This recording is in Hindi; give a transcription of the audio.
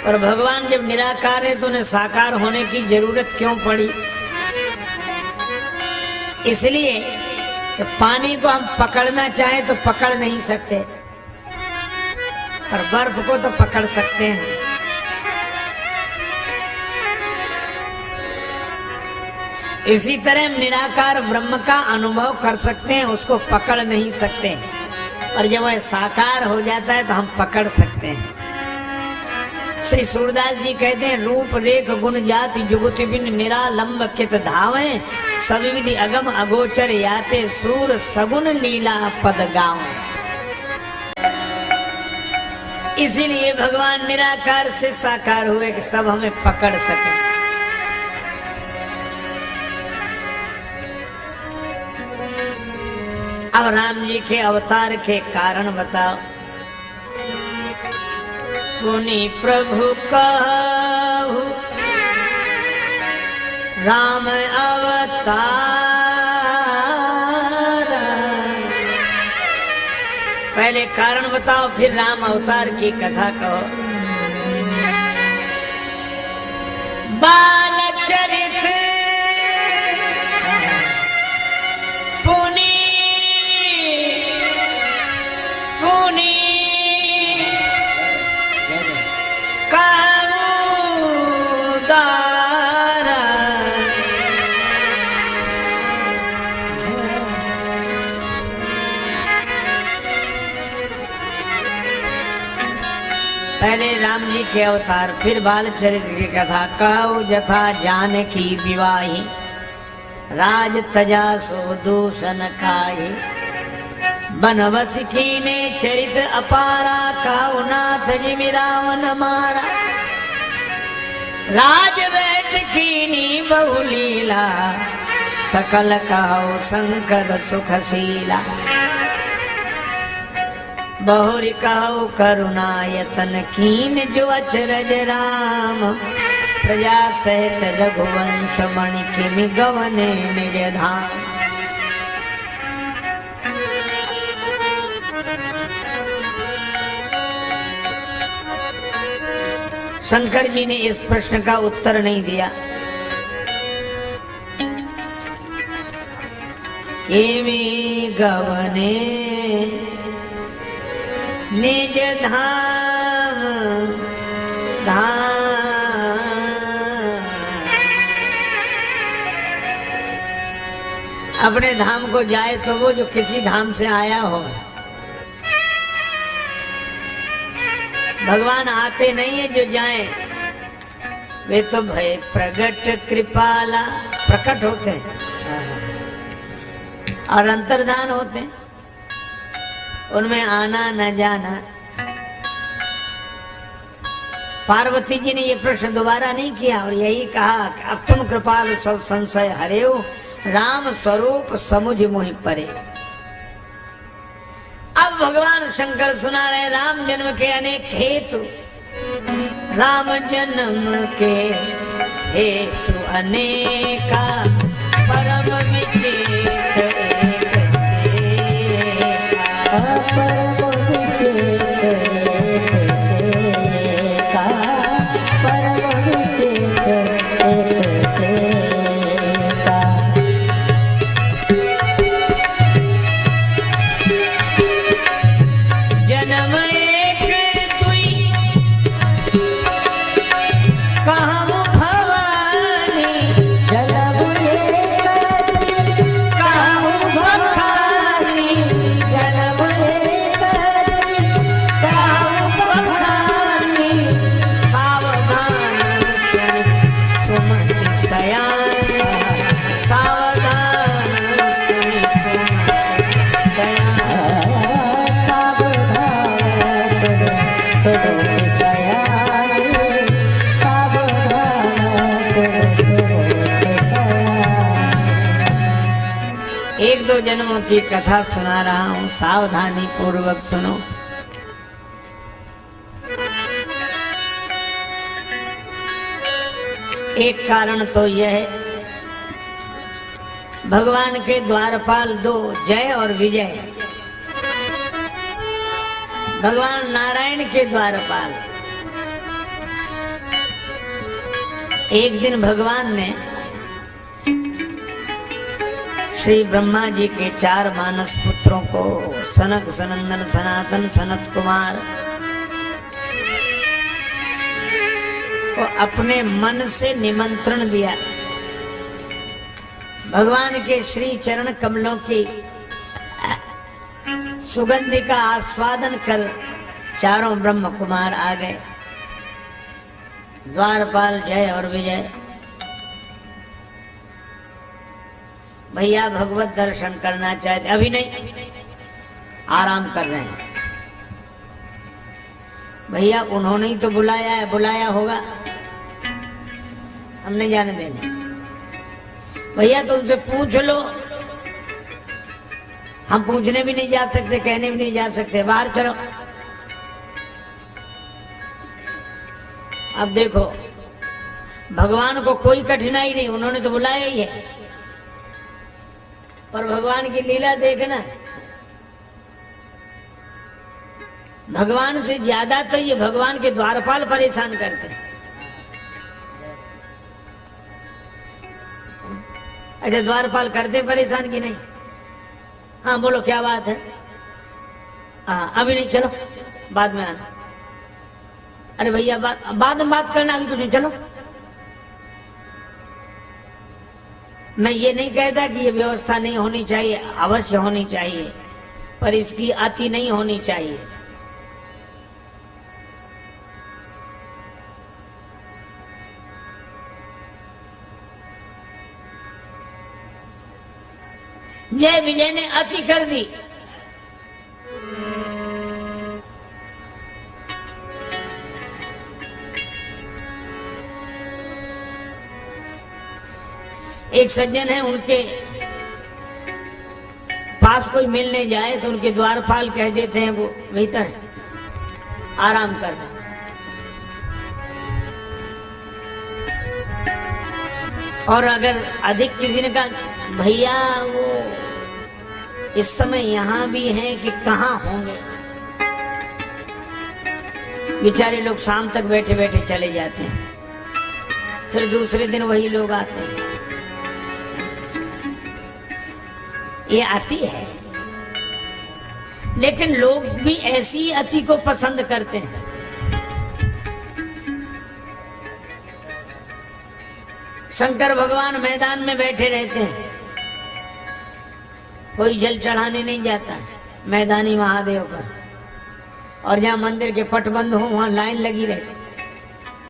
पर भगवान जब निराकार है तो उन्हें साकार होने की जरूरत क्यों पड़ी? इसलिए कि पानी को हम पकड़ना चाहें तो पकड़ नहीं सकते, पर बर्फ को तो पकड़ सकते हैं। इसी तरह हम निराकार ब्रह्म का अनुभव कर सकते हैं, उसको पकड़ नहीं सकते, पर जब वह साकार हो जाता है तो हम पकड़ सकते हैं। श्री सूरदास जी कहते हैं, रूप रेख गुण जाति जुगति बिन निरालंब कित धावे, सभी विधि अगम अगोचर याते सूर सगुन लीला पद गाँव। इसीलिए भगवान निराकार से साकार हुए कि सब हमें पकड़ सके। अब राम जी के अवतार के कारण बताओ। पुनि प्रभु कहु राम अवतार, पहले कारण बताओ फिर राम अवतार की कथा कहो। बाल चरित पुनि पहले राम जी के अवतार, फिर बाल चरित्र की कथा। कहु जथा जानकी विवाही, राज तजा सो दूषण काहि, बनवस कीने चरित अपारा, कहु नाथ जिमि रावण मारा, राज बैठ कीनी बहुलीला, सकल कहु शंकर सुखशीला, बहुरी कहु करुणायतन कीन जो अचरज राम, प्रजा सहित रघुवंश मणि किमि गवने निज धाम। शंकर जी ने इस प्रश्न का उत्तर नहीं दिया। किमि गवने निज धाम धाम, अपने धाम को जाए तो वो जो किसी धाम से आया हो। भगवान आते नहीं है जो जाएं, वे तो भय प्रगट कृपाला प्रकट होते हैं और अंतर्धान होते हैं, उनमें आना न जाना। पार्वती जी ने ये प्रश्न दोबारा नहीं किया और यही कहा कि अब तुम कृपालु सब संशय हरेऊ, राम स्वरूप समुझ मोहि परे। अब भगवान शंकर सुना रहे राम जन्म के अनेक हेतु, राम जन्म के हेतु अनेका, परम विचित्र एक दो जन्मों की कथा सुना रहा हूं, सावधानी पूर्वक सुनो। एक कारण तो यह है, भगवान के द्वारपाल दो, जय और विजय। भगवान नारायण के द्वारपाल एक दिन भगवान ने श्री ब्रह्मा जी के 4 मानस पुत्रों को सनक, सनंदन, सनातन, सनत कुमार को अपने मन से निमंत्रण दिया। भगवान के श्री चरण कमलों की सुगंधि का आस्वादन कर चारों ब्रह्म कुमार आ गए। द्वारपाल जय और विजय, भैया भगवत दर्शन करना चाहते, अभी नहीं, आराम कर रहे हैं। भैया उन्होंने ही तो बुलाया है, बुलाया होगा, हम नहीं जाने देंगे। भैया तो उनसे पूछ लो, हम पूछने भी नहीं जा सकते, कहने भी नहीं जा सकते, बाहर चलो। अब देखो, भगवान को कोई कठिनाई नहीं, उन्होंने तो बुलाया ही है, पर भगवान की लीला देखना, भगवान से ज्यादा तो ये भगवान के द्वारपाल परेशान करते हैं। अच्छा, द्वारपाल करते परेशान की नहीं? हाँ बोलो, क्या बात है? हाँ अभी नहीं, चलो बाद में आना। अरे भैया बाद में बात करना, अभी कुछ नहीं, चलो। मैं ये नहीं कहता कि ये व्यवस्था नहीं होनी चाहिए, अवश्य होनी चाहिए, पर इसकी अति नहीं होनी चाहिए। जय विजय ने अति कर दी। एक सज्जन है, उनके पास कोई मिलने जाए तो उनके द्वारपाल कह देते हैं वो भीतर आराम कर रहे। और अगर अधिक किसी ने कहा भैया वो इस समय यहां भी हैं कि कहां होंगे, बेचारे लोग शाम तक बैठे बैठे चले जाते हैं, फिर दूसरे दिन वही लोग आते हैं। ये अति है, लेकिन लोग भी ऐसी अति को पसंद करते हैं। शंकर भगवान मैदान में बैठे रहते हैं, कोई जल चढ़ाने नहीं जाता मैदानी महादेव पर, और जहां मंदिर के पट बंद हो वहां लाइन लगी रहती।